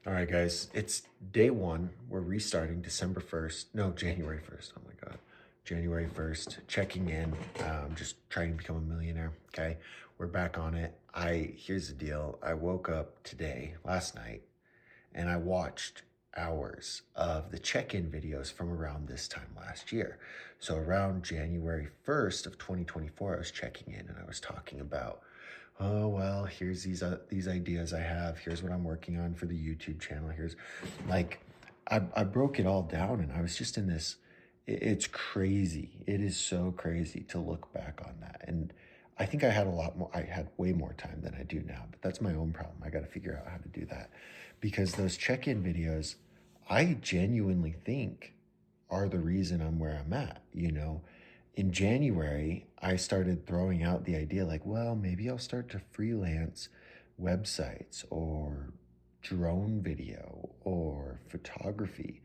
All right, guys, it's day one. We're restarting December 1st. No, January 1st. Oh my God. January 1st, checking in, just trying to become a millionaire. Okay. We're back on it. Here's the deal. I woke up today, last night, and I watched hours of the check-in videos from around this time last year. So around January 1st of 2024, I was checking in and I was talking about, oh well, here's these ideas I have. Here's what I'm working on for the YouTube channel. Here's like I broke it all down and I was just in this it's crazy. It is so crazy to look back on that. And I think I had way more time than I do now, but that's my own problem. I got to figure out how to do that because those check in videos, I genuinely think are the reason I'm where I'm at. In January, I started throwing out the idea like, well, maybe I'll start to freelance websites or drone video or photography.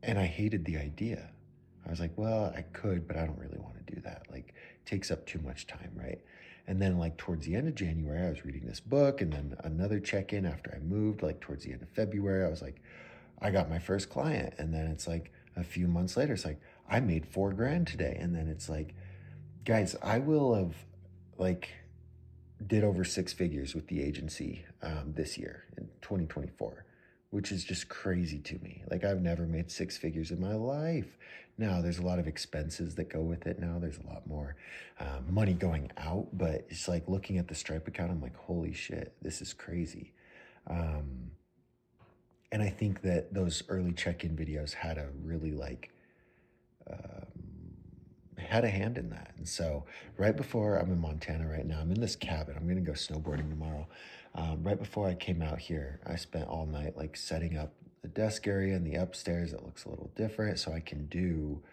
And I hated the idea. I was like, well, I could, but I don't really want to do that. Like, it takes up too much time, right? And then, like, towards the end of January, I was reading this book, and then another check in after I moved, like, towards the end of February, I was like, I got my first client. And then it's like a few months later, it's like, I made 4 grand today. And then it's like, guys, I will have, like, did over 6 figures with the agency this year in 2024, which is just crazy to me. Like, I've never made 6 figures in my life. Now, there's a lot of expenses that go with it. Now, there's a lot more money going out, but it's like looking at the Stripe account, I'm like, holy shit, this is crazy. Um, and I think that those early check-in videos had a really had a hand in that. And so right before, I'm in Montana right now, I'm in this cabin. I'm going to go snowboarding tomorrow. Right before I came out here, I spent all night like setting up the desk area in the upstairs that looks a little different so I can do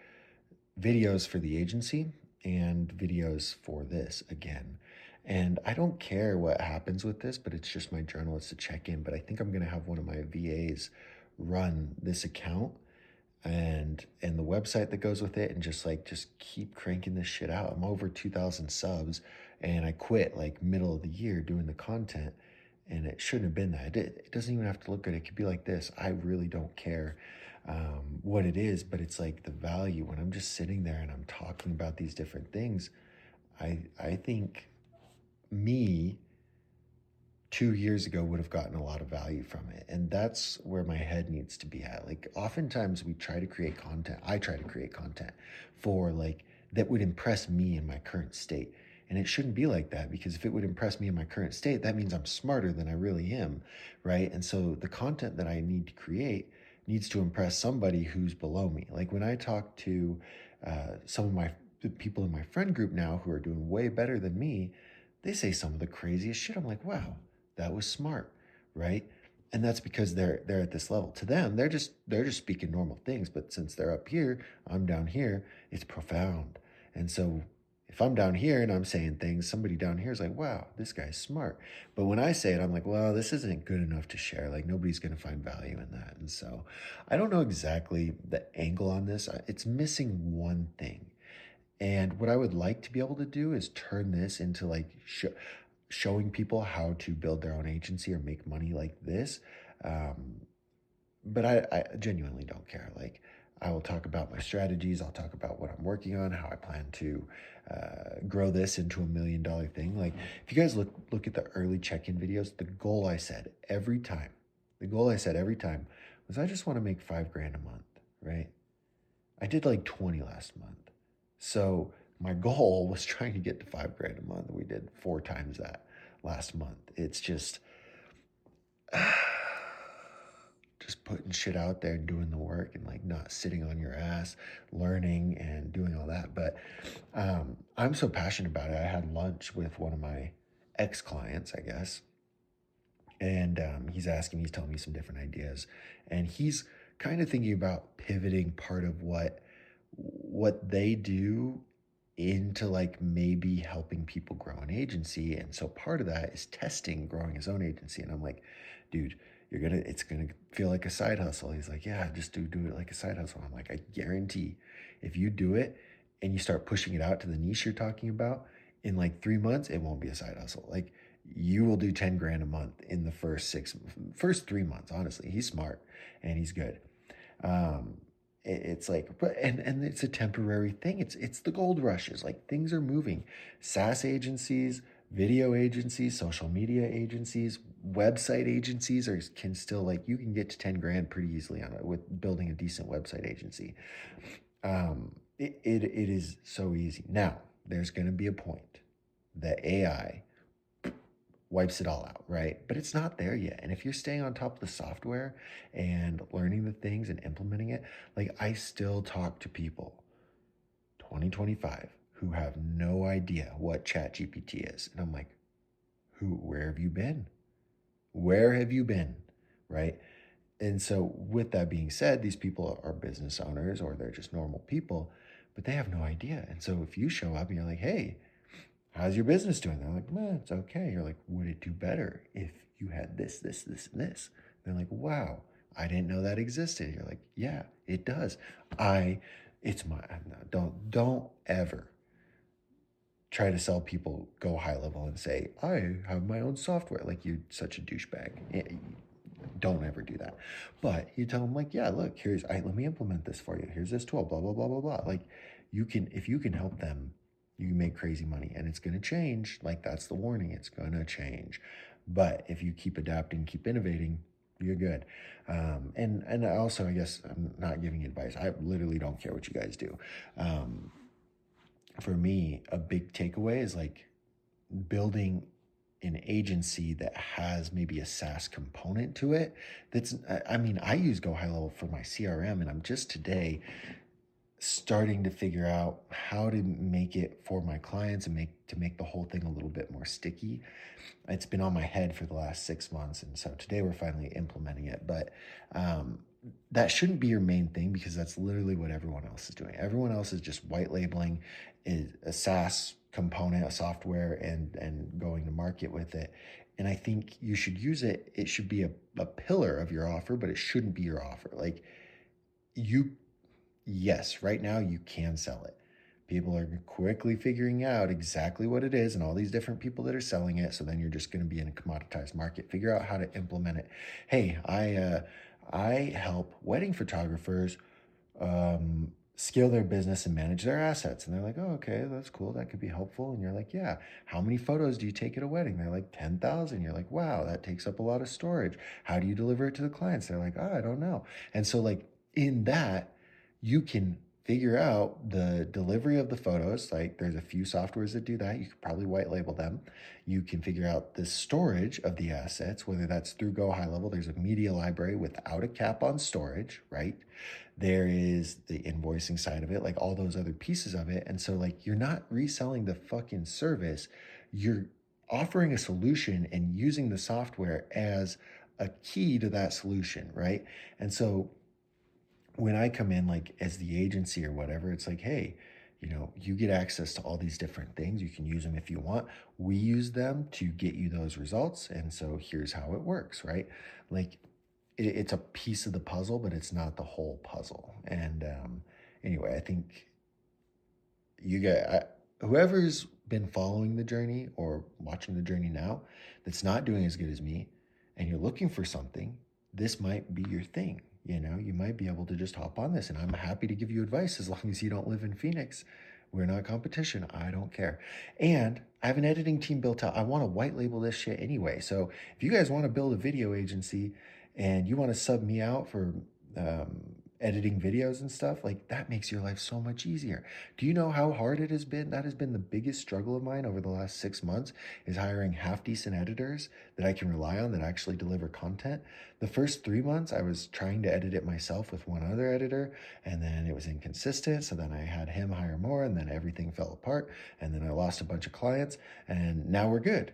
videos for the agency and videos for this again. And I don't care what happens with this, but it's just my journal. It's to check in. But I think I'm going to have one of my VAs run this account and the website that goes with it, and just keep cranking this shit out. I'm over 2,000 subs, and I quit like middle of the year doing the content, and it shouldn't have been that. It doesn't even have to look good. It could be like this. I really don't care what it is, but it's like the value when I'm just sitting there and I'm talking about these different things. I think me 2 years ago would have gotten a lot of value from it. And that's where my head needs to be at. Like, oftentimes we try to create content. I try to create content for like that would impress me in my current state. And it shouldn't be like that, because if it would impress me in my current state, that means I'm smarter than I really am. Right. And so the content that I need to create needs to impress somebody who's below me. Like, when I talk to some of the people in my friend group now who are doing way better than me, they say some of the craziest shit. I'm like, wow, that was smart, right? And that's because they're at this level. To them, they're just speaking normal things. But since they're up here, I'm down here, it's profound. And so if I'm down here and I'm saying things, somebody down here is like, wow, this guy's smart. But when I say it, I'm like, well, this isn't good enough to share. Like, nobody's going to find value in that. And so I don't know exactly the angle on this. It's missing one thing. And what I would like to be able to do is turn this into like showing people how to build their own agency or make money like this. Um, but I genuinely don't care. Like, I will talk about my strategies. I'll talk about what I'm working on, how I plan to grow this into $1 million thing. Like, if you guys look at the early check-in videos, the goal I said every time was, I just want to make 5 grand a month, right? I did like 20 last month. So my goal was trying to get to 5 grand a month. We did 4 times that last month. It's just putting shit out there and doing the work, and like not sitting on your ass, learning and doing all that. But I'm so passionate about it. I had lunch with one of my ex-clients, I guess, and he's telling me some different ideas, and he's kind of thinking about pivoting part of what they do into like maybe helping people grow an agency. And so part of that is testing growing his own agency. And I'm like, dude, it's gonna feel like a side hustle. He's like, yeah, just do it like a side hustle. I'm like, I guarantee if you do it and you start pushing it out to the niche you're talking about, in like 3 months, it won't be a side hustle. Like, you will do 10 grand a month in the first 3 months. Honestly, he's smart and he's good. Um, it's like, but and it's a temporary thing. It's the gold rushes. Like things are moving. SaaS agencies, video agencies, social media agencies, website agencies can still, like, you can get to 10 grand pretty easily on it with building a decent website agency. It is so easy. Now, there's going to be a point that AI wipes it all out, right? But it's not there yet. And if you're staying on top of the software and learning the things and implementing it, like I still talk to people 2025 who have no idea what ChatGPT is. And I'm like, where have you been? Where have you been? Right? And so, with that being said, these people are business owners or they're just normal people, but they have no idea. And so, if you show up and you're like, hey, how's your business doing? They're like, man, it's okay. You're like, would it do better if you had this, this, this, and this? They're like, wow, I didn't know that existed. You're like, yeah, it does. It's my, don't ever try to sell people go high level and say, I have my own software. Like, you're such a douchebag. Don't ever do that. But you tell them, like, yeah, look, let me implement this for you. Here's this tool, blah, blah, blah, blah, blah. Like, if you can help them, you can make crazy money, and it's going to change. Like, that's the warning. It's going to change. But if you keep adapting, keep innovating, you're good. And also, I guess I'm not giving advice. I literally don't care what you guys do. For me, a big takeaway is like building an agency that has maybe a SaaS component to it. I mean, I use Go High Level for my CRM, and I'm just today starting to figure out how to make it for my clients and make the whole thing a little bit more sticky. It's been on my head for the last 6 months, and so today we're finally implementing it. But that shouldn't be your main thing, because that's literally what everyone else is doing. Everyone else is just white labeling a SaaS component, a software, and going to market with it. And I think you should use it. It should be a pillar of your offer, but it shouldn't be your offer. Like, yes, right now you can sell it. People are quickly figuring out exactly what it is and all these different people that are selling it. So then you're just going to be in a commoditized market. Figure out how to implement it. Hey, I help wedding photographers scale their business and manage their assets. And they're like, oh, okay, that's cool. That could be helpful. And you're like, yeah. How many photos do you take at a wedding? They're like 10,000. You're like, wow, that takes up a lot of storage. How do you deliver it to the clients? They're like, oh, I don't know. And so, like, in that, you can figure out the delivery of the photos. Like, there's a few softwares that do that. You could probably white label them. You can figure out the storage of the assets, whether that's through Go High Level. There's a media library without a cap on storage, right? There is the invoicing side of it, like all those other pieces of it. And so, like, you're not reselling the fucking service. You're offering a solution and using the software as a key to that solution, right? And so when I come in, like, as the agency or whatever, it's like, hey, you get access to all these different things. You can use them if you want. We use them to get you those results. And so here's how it works, right? Like, it's a piece of the puzzle, but it's not the whole puzzle. And anyway, I think whoever's been following the journey or watching the journey now that's not doing as good as me, and you're looking for something, this might be your thing. You might be able to just hop on this, and I'm happy to give you advice as long as you don't live in Phoenix. We're not competition. I don't care. And I have an editing team built out. I want to white label this shit anyway. So if you guys want to build a video agency and you want to sub me out for editing videos and stuff, like, that makes your life so much easier. Do you know how hard it has been? That has been the biggest struggle of mine over the last 6 months, is hiring half decent editors that I can rely on that actually deliver content. The first 3 months, I was trying to edit it myself with one other editor, and then it was inconsistent. So then I had him hire more, and then everything fell apart, and then I lost a bunch of clients, and now we're good.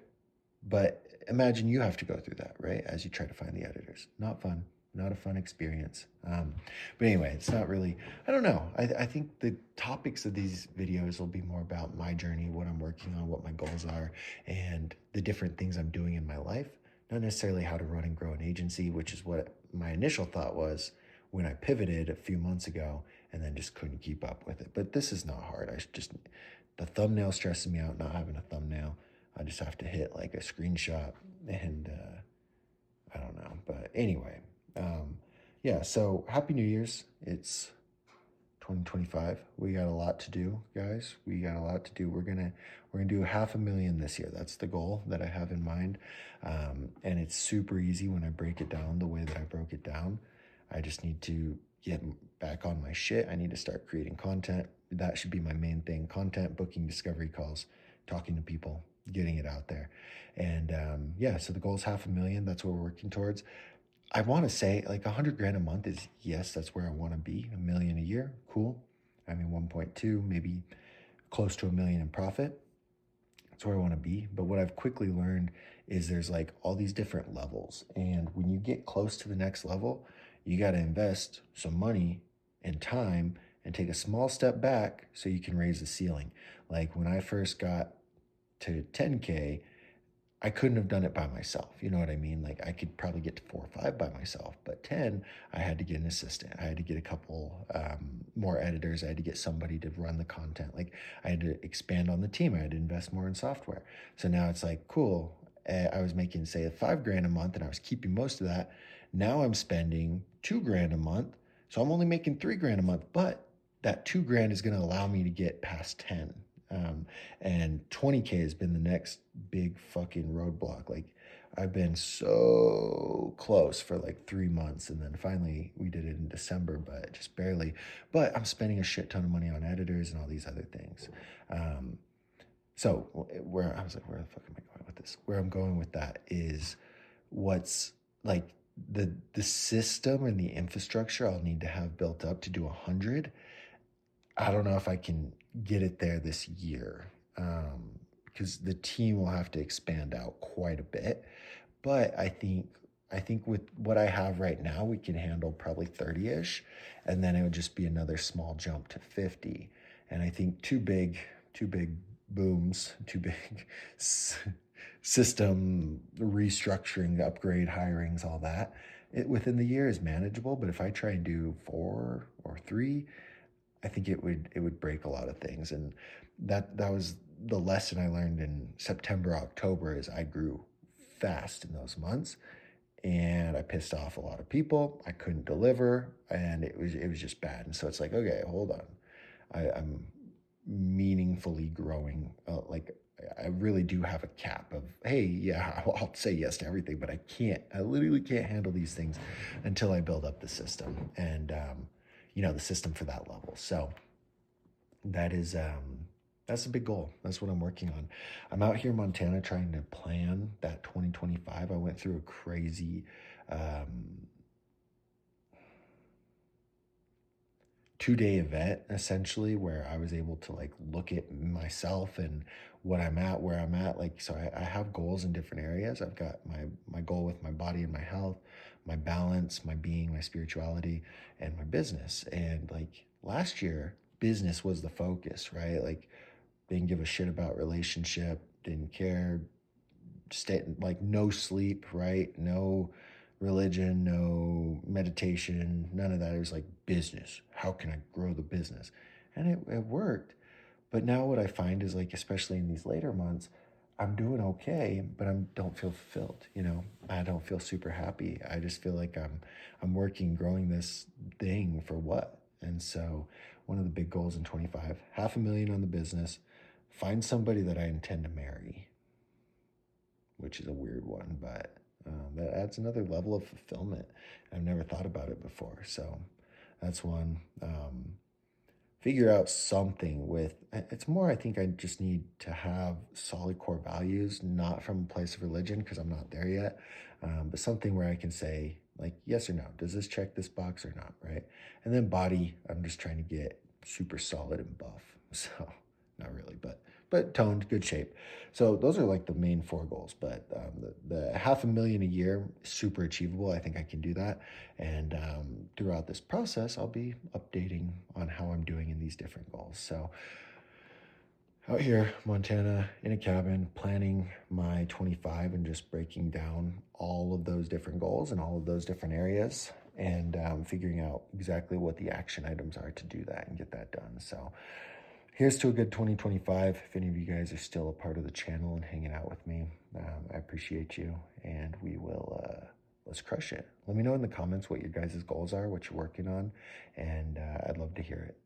But imagine you have to go through that, right? As you try to find the editors. Not fun. Not a fun experience. But anyway, it's not really, I don't know. I think the topics of these videos will be more about my journey, what I'm working on, what my goals are, and the different things I'm doing in my life. Not necessarily how to run and grow an agency, which is what my initial thought was when I pivoted a few months ago and then just couldn't keep up with it. But this is not hard. The thumbnail stresses me out, not having a thumbnail. I just have to hit like a screenshot and I don't know. But anyway, yeah, so Happy New Year's. It's 2025. We got a lot to do, guys. We got a lot to do. We're gonna do 500,000 this year. That's the goal that I have in mind. And it's super easy when I break it down the way that I broke it down. I just need to get back on my shit. I need to start creating content. That should be my main thing: content, booking discovery calls, talking to people, getting it out there. And yeah, so the goal is 500,000. That's what we're working towards. I want to say like 100 grand a month is, yes, that's where I want to be. 1 million a year, cool. I mean, 1.2, maybe close to 1 million in profit. That's where I want to be. But what I've quickly learned is there's like all these different levels. And when you get close to the next level, you got to invest some money and time and take a small step back so you can raise the ceiling. Like when I first got to 10K, I couldn't have done it by myself. You know what I mean? Like I could probably get to 4 or 5 by myself, but 10, I had to get an assistant. I had to get a couple more editors. I had to get somebody to run the content. Like I had to expand on the team. I had to invest more in software. So now it's like, cool. I was making, say, 5 grand a month and I was keeping most of that. Now I'm spending 2 grand a month. So I'm only making 3 grand a month, but that 2 grand is going to allow me to get past 10. And 20K has been the next big fucking roadblock. Like I've been so close for like 3 months, and then finally we did it in December, but just barely. But I'm spending a shit ton of money on editors and all these other things. So where I was like, where the fuck am I going with this? Where I'm going with that is what's like the system and the infrastructure I'll need to have built up to do 100. I don't know if I can get it there this year, because the team will have to expand out quite a bit. But I think with what I have right now, we can handle probably 30-ish, and then it would just be another small jump to 50. And I think two big booms, two big system restructuring, upgrade, hirings, all that. It within the year is manageable, but if I try and do 4 or 3, I think it would break a lot of things. And that was the lesson I learned in September, October, is I grew fast in those months and I pissed off a lot of people. I couldn't deliver and it was just bad. And so it's like, okay, hold on. I'm meaningfully growing. Like I really do have a cap of, hey, yeah, I'll say yes to everything, but I literally can't handle these things until I build up the system and, the system for that level. So that is, that's a big goal. That's what I'm working on. I'm out here in Montana trying to plan that 2025. I went through a crazy, um, 2-day event essentially where I was able to like look at myself and what I'm at, where I'm at. Like, so I have goals in different areas. I've got my goal with my body and my health, my balance, my being, my spirituality, and my business. And like last year, business was the focus, right? Like didn't give a shit about relationship, didn't care, stay like no sleep, right? No religion, no meditation, none of that. It was like business. How can I grow the business? And it worked. But now what I find is like, especially in these later months, I'm doing okay, but I don't feel fulfilled. I don't feel super happy. I just feel like I'm working, growing this thing for what? And so one of the big goals in 25, 500,000 on the business, find somebody that I intend to marry, which is a weird one, but that adds another level of fulfillment. I've never thought about it before. So that's one. Figure out something with it's more, I think I just need to have solid core values, not from a place of religion because I'm not there yet, but something where I can say like yes or no, does this check this box or not, right? And then body, I'm just trying to get super solid and buff. So not really, but toned, good shape. So those are like the main 4 goals. But the 500,000 a year, super achievable. I think I can do that. And throughout this process, I'll be updating on how I'm doing in these different goals. So out here, Montana, in a cabin, planning my 25 and just breaking down all of those different goals and all of those different areas and figuring out exactly what the action items are to do that and get that done. So here's to a good 2025. If any of you guys are still a part of the channel and hanging out with me, I appreciate you, and we will, let's crush it. Let me know in the comments what your guys' goals are, what you're working on, and I'd love to hear it.